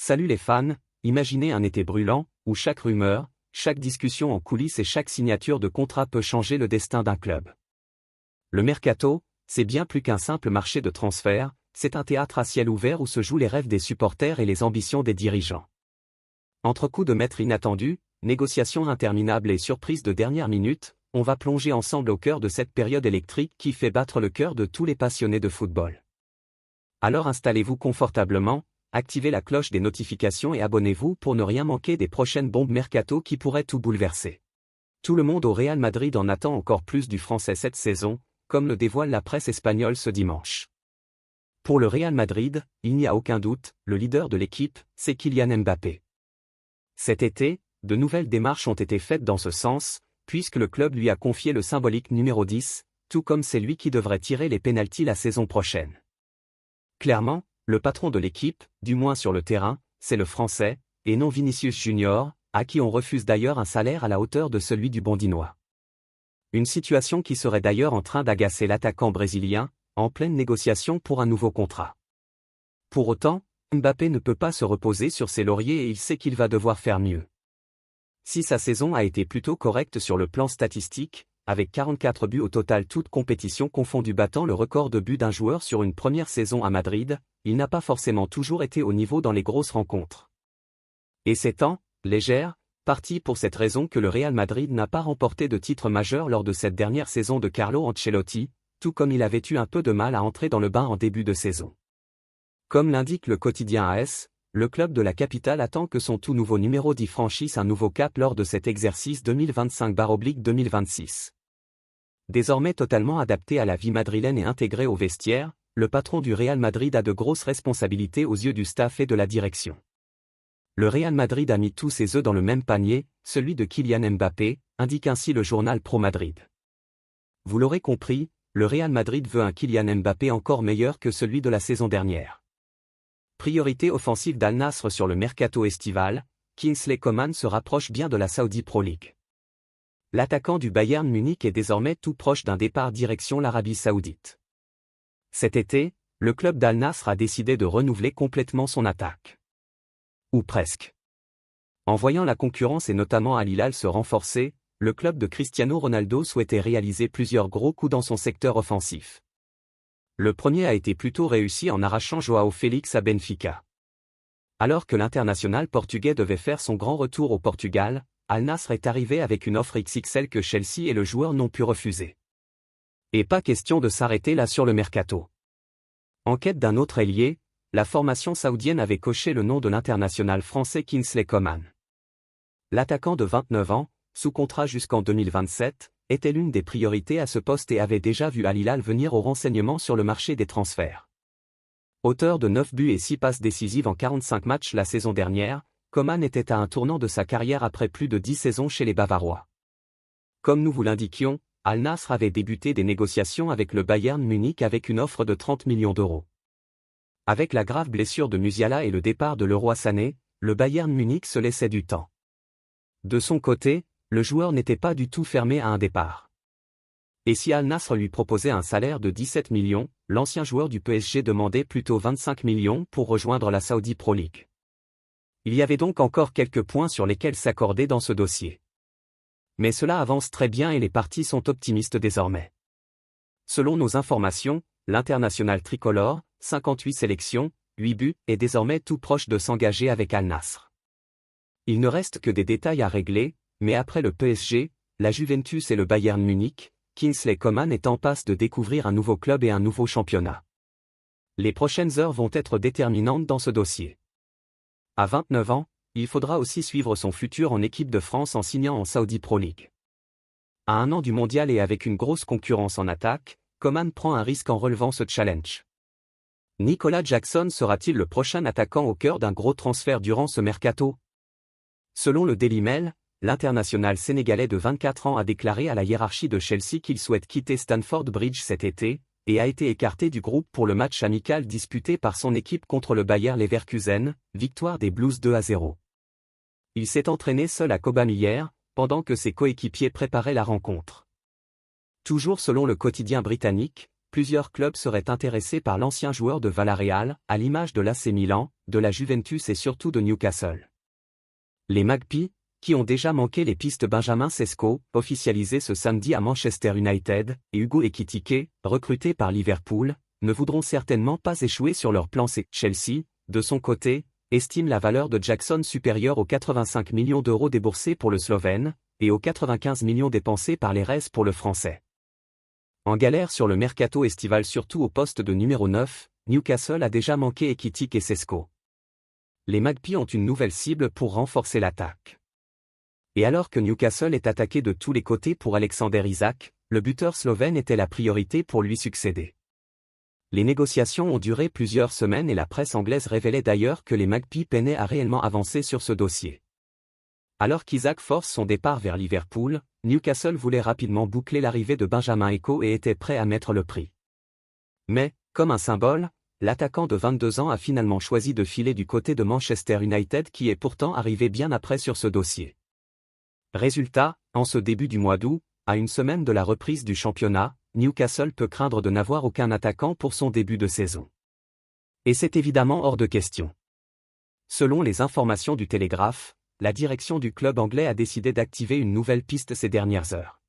Salut les fans, imaginez un été brûlant, où chaque rumeur, chaque discussion en coulisses et chaque signature de contrat peut changer le destin d'un club. Le mercato, c'est bien plus qu'un simple marché de transfert, c'est un théâtre à ciel ouvert où se jouent les rêves des supporters et les ambitions des dirigeants. Entre coups de maître inattendus, négociations interminables et surprises de dernière minute, on va plonger ensemble au cœur de cette période électrique qui fait battre le cœur de tous les passionnés de football. Alors installez-vous confortablement, activez la cloche des notifications et abonnez-vous pour ne rien manquer des prochaines bombes mercato qui pourraient tout bouleverser. Tout le monde au Real Madrid en attend encore plus du Français cette saison, comme le dévoile la presse espagnole ce dimanche. Pour le Real Madrid, il n'y a aucun doute, le leader de l'équipe, c'est Kylian Mbappé. Cet été, de nouvelles démarches ont été faites dans ce sens, puisque le club lui a confié le symbolique numéro 10, tout comme c'est lui qui devrait tirer les pénaltys la saison prochaine. Clairement, le patron de l'équipe, du moins sur le terrain, c'est le Français, et non Vinicius Junior, à qui on refuse d'ailleurs un salaire à la hauteur de celui du Bondinois. Une situation qui serait d'ailleurs en train d'agacer l'attaquant brésilien, en pleine négociation pour un nouveau contrat. Pour autant, Mbappé ne peut pas se reposer sur ses lauriers et il sait qu'il va devoir faire mieux. Si sa saison a été plutôt correcte sur le plan statistique, avec 44 buts au total toutes compétitions confondues battant le record de buts d'un joueur sur une première saison à Madrid, il n'a pas forcément toujours été au niveau dans les grosses rencontres. Et c'est en légère partie pour cette raison que le Real Madrid n'a pas remporté de titre majeur lors de cette dernière saison de Carlo Ancelotti, tout comme il avait eu un peu de mal à entrer dans le bain en début de saison. Comme l'indique le quotidien AS, le club de la capitale attend que son tout nouveau numéro 10 franchisse un nouveau cap lors de cet exercice 2025/2026. Désormais totalement adapté à la vie madrilène et intégré au vestiaire, le patron du Real Madrid a de grosses responsabilités aux yeux du staff et de la direction. Le Real Madrid a mis tous ses œufs dans le même panier, celui de Kylian Mbappé, indique ainsi le journal Pro Madrid. Vous l'aurez compris, le Real Madrid veut un Kylian Mbappé encore meilleur que celui de la saison dernière. Priorité offensive d'Al Nassr sur le mercato estival, Kingsley Coman se rapproche bien de la Saudi Pro League. L'attaquant du Bayern Munich est désormais tout proche d'un départ direction l'Arabie Saoudite. Cet été, le club d'Al Nassr a décidé de renouveler complètement son attaque. Ou presque. En voyant la concurrence et notamment Al Hilal se renforcer, le club de Cristiano Ronaldo souhaitait réaliser plusieurs gros coups dans son secteur offensif. Le premier a été plutôt réussi en arrachant João Félix à Benfica. Alors que l'international portugais devait faire son grand retour au Portugal, Al Nassr est arrivé avec une offre XXL que Chelsea et le joueur n'ont pu refuser. Et pas question de s'arrêter là sur le mercato. En quête d'un autre ailier, la formation saoudienne avait coché le nom de l'international français Kingsley Coman. L'attaquant de 29 ans, sous contrat jusqu'en 2027, était l'une des priorités à ce poste et avait déjà vu Al Hilal venir au renseignement sur le marché des transferts. Auteur de 9 buts et 6 passes décisives en 45 matchs la saison dernière, Coman était à un tournant de sa carrière après plus de 10 saisons chez les Bavarois. Comme nous vous l'indiquions, Al Nassr avait débuté des négociations avec le Bayern Munich avec une offre de 30 millions d'euros. Avec la grave blessure de Musiala et le départ de Leroy Sané, le Bayern Munich se laissait du temps. De son côté, le joueur n'était pas du tout fermé à un départ. Et si Al Nassr lui proposait un salaire de 17 millions, l'ancien joueur du PSG demandait plutôt 25 millions pour rejoindre la Saudi Pro League. Il y avait donc encore quelques points sur lesquels s'accorder dans ce dossier. Mais cela avance très bien et les parties sont optimistes désormais. Selon nos informations, l'international tricolore, 58 sélections, 8 buts, est désormais tout proche de s'engager avec Al Nassr. Il ne reste que des détails à régler, mais après le PSG, la Juventus et le Bayern Munich, Kingsley Coman est en passe de découvrir un nouveau club et un nouveau championnat. Les prochaines heures vont être déterminantes dans ce dossier. À 29 ans, il faudra aussi suivre son futur en équipe de France en signant en Saudi Pro League. À un an du mondial et avec une grosse concurrence en attaque, Coman prend un risque en relevant ce challenge. Nicolas Jackson sera-t-il le prochain attaquant au cœur d'un gros transfert durant ce mercato? Selon le Daily Mail, l'international sénégalais de 24 ans a déclaré à la hiérarchie de Chelsea qu'il souhaite quitter Stamford Bridge cet été, et a été écarté du groupe pour le match amical disputé par son équipe contre le Bayer Leverkusen, victoire des Blues 2-0. Il s'est entraîné seul à Cobham hier, pendant que ses coéquipiers préparaient la rencontre. Toujours selon le quotidien britannique, plusieurs clubs seraient intéressés par l'ancien joueur de Villarreal, à l'image de l'AC Milan, de la Juventus et surtout de Newcastle. Les Magpies, qui ont déjà manqué les pistes Benjamin Sesko, officialisé ce samedi à Manchester United, et Hugo Ekitike, recruté par Liverpool, ne voudront certainement pas échouer sur leur plan C. Chelsea, de son côté, estime la valeur de Jackson supérieure aux 85 millions d'euros déboursés pour le Slovène, et aux 95 millions dépensés par les Reds pour le Français. En galère sur le mercato estival surtout au poste de numéro 9, Newcastle a déjà manqué Ekitike et Sesko. Les Magpies ont une nouvelle cible pour renforcer l'attaque. Et alors que Newcastle est attaqué de tous les côtés pour Alexander Isak, le buteur slovène était la priorité pour lui succéder. Les négociations ont duré plusieurs semaines et la presse anglaise révélait d'ailleurs que les Magpies peinaient à réellement avancer sur ce dossier. Alors qu'Isak force son départ vers Liverpool, Newcastle voulait rapidement boucler l'arrivée de Benjamin Eko et était prêt à mettre le prix. Mais, comme un symbole, l'attaquant de 22 ans a finalement choisi de filer du côté de Manchester United qui est pourtant arrivé bien après sur ce dossier. Résultat, en ce début du mois d'août, à une semaine de la reprise du championnat, Newcastle peut craindre de n'avoir aucun attaquant pour son début de saison. Et c'est évidemment hors de question. Selon les informations du Télégraphe, la direction du club anglais a décidé d'activer une nouvelle piste ces dernières heures.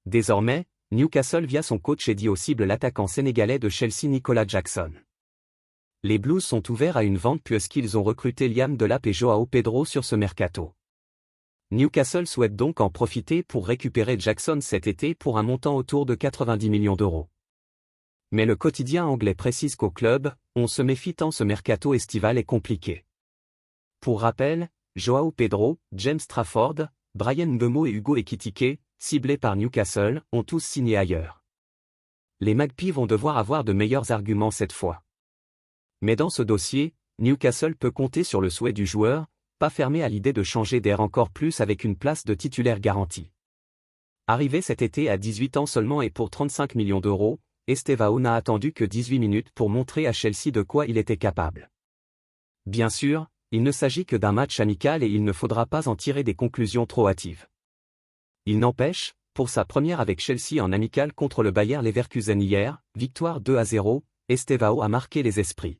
Désormais, Newcastle via son coach est dit au cible l'attaquant sénégalais de Chelsea Nicolas Jackson. Les Blues sont ouverts à une vente puisqu'ils ont recruté Liam Delap et Joao Pedro sur ce mercato. Newcastle souhaite donc en profiter pour récupérer Jackson cet été pour un montant autour de 90 millions d'euros. Mais le quotidien anglais précise qu'au club, on se méfie tant ce mercato estival est compliqué. Pour rappel, Joao Pedro, James Trafford, Brian Mbeumo et Hugo Ekitike, ciblés par Newcastle, ont tous signé ailleurs. Les Magpies vont devoir avoir de meilleurs arguments cette fois. Mais dans ce dossier, Newcastle peut compter sur le souhait du joueur, pas fermé à l'idée de changer d'air encore plus avec une place de titulaire garantie. Arrivé cet été à 18 ans seulement et pour 35 millions d'euros, Estevao n'a attendu que 18 minutes pour montrer à Chelsea de quoi il était capable. Bien sûr, il ne s'agit que d'un match amical et il ne faudra pas en tirer des conclusions trop hâtives. Il n'empêche, pour sa première avec Chelsea en amical contre le Bayer Leverkusen hier, victoire 2-0, Estevao a marqué les esprits.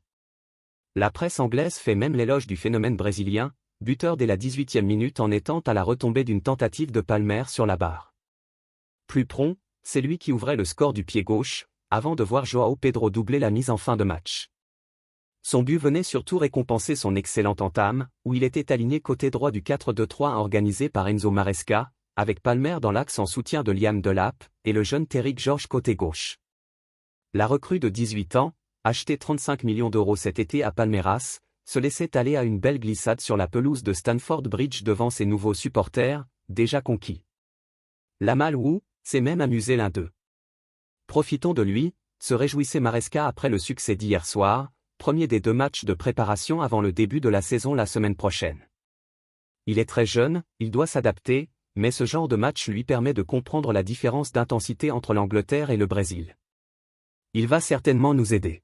La presse anglaise fait même l'éloge du phénomène brésilien, buteur dès la 18e minute en étant à la retombée d'une tentative de Palmer sur la barre. Plus prompt, c'est lui qui ouvrait le score du pied gauche, avant de voir Joao Pedro doubler la mise en fin de match. Son but venait surtout récompenser son excellente entame, où il était aligné côté droit du 4-2-3 organisé par Enzo Maresca, avec Palmer dans l'axe en soutien de Liam Delap, et le jeune Terrick George côté gauche. La recrue de 18 ans, achetée 35 millions d'euros cet été à Palmeiras, se laissait aller à une belle glissade sur la pelouse de Stamford Bridge devant ses nouveaux supporters, déjà conquis. Lamal Wu s'est même amusé l'un d'eux. Profitons de lui, se réjouissait Maresca après le succès d'hier soir, premier des 2 matchs de préparation avant le début de la saison la semaine prochaine. Il est très jeune, il doit s'adapter, mais ce genre de match lui permet de comprendre la différence d'intensité entre l'Angleterre et le Brésil. Il va certainement nous aider.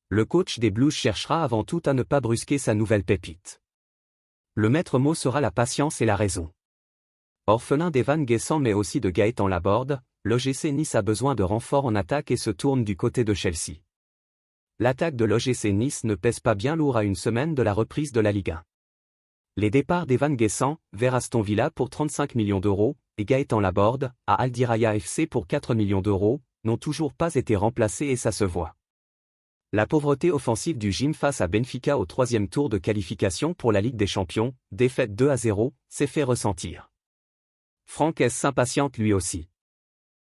Le coach des Blues cherchera avant tout à ne pas brusquer sa nouvelle pépite. Le maître mot sera la patience et la raison. Orphelin d'Evan Guessant mais aussi de Gaëtan Laborde, l'OGC Nice a besoin de renforts en attaque et se tourne du côté de Chelsea. L'attaque de l'OGC Nice ne pèse pas bien lourd à une semaine de la reprise de la Ligue 1. Les départs d'Evan Guessant, vers Aston Villa pour 35 millions d'euros, et Gaëtan Laborde, à Al Diraya FC pour 4 millions d'euros, n'ont toujours pas été remplacés et ça se voit. La pauvreté offensive du gym face à Benfica au 3e tour de qualification pour la Ligue des Champions, défaite 2-0, s'est fait ressentir. Franck S s'impatiente lui aussi.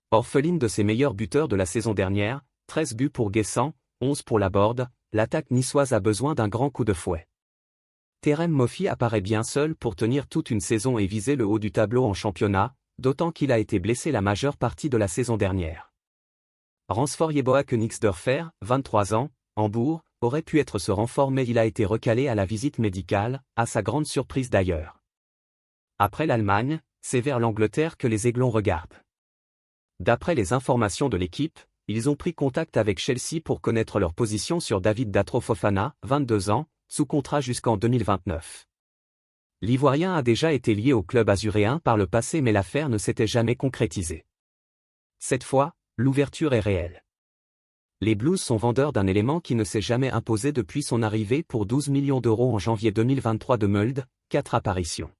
Orpheline de ses meilleurs buteurs de la saison dernière, 13 buts pour Guessant, 11 pour Laborde, l'attaque niçoise a besoin d'un grand coup de fouet. Terem Moffi apparaît bien seul pour tenir toute une saison et viser le haut du tableau en championnat, d'autant qu'il a été blessé la majeure partie de la saison dernière. Ransford Yeboah Königsdörfer, 23 ans, Hambourg, aurait pu être ce renfort mais il a été recalé à la visite médicale, à sa grande surprise d'ailleurs. Après l'Allemagne, c'est vers l'Angleterre que les Aiglons regardent. D'après les informations de l'équipe, ils ont pris contact avec Chelsea pour connaître leur position sur David Datro Fofana, 22 ans, sous contrat jusqu'en 2029. L'Ivoirien a déjà été lié au club azuréen par le passé mais l'affaire ne s'était jamais concrétisée. Cette fois, l'ouverture est réelle. Les Blues sont vendeurs d'un élément qui ne s'est jamais imposé depuis son arrivée pour 12 millions d'euros en janvier 2023 de Mulder, 4 apparitions.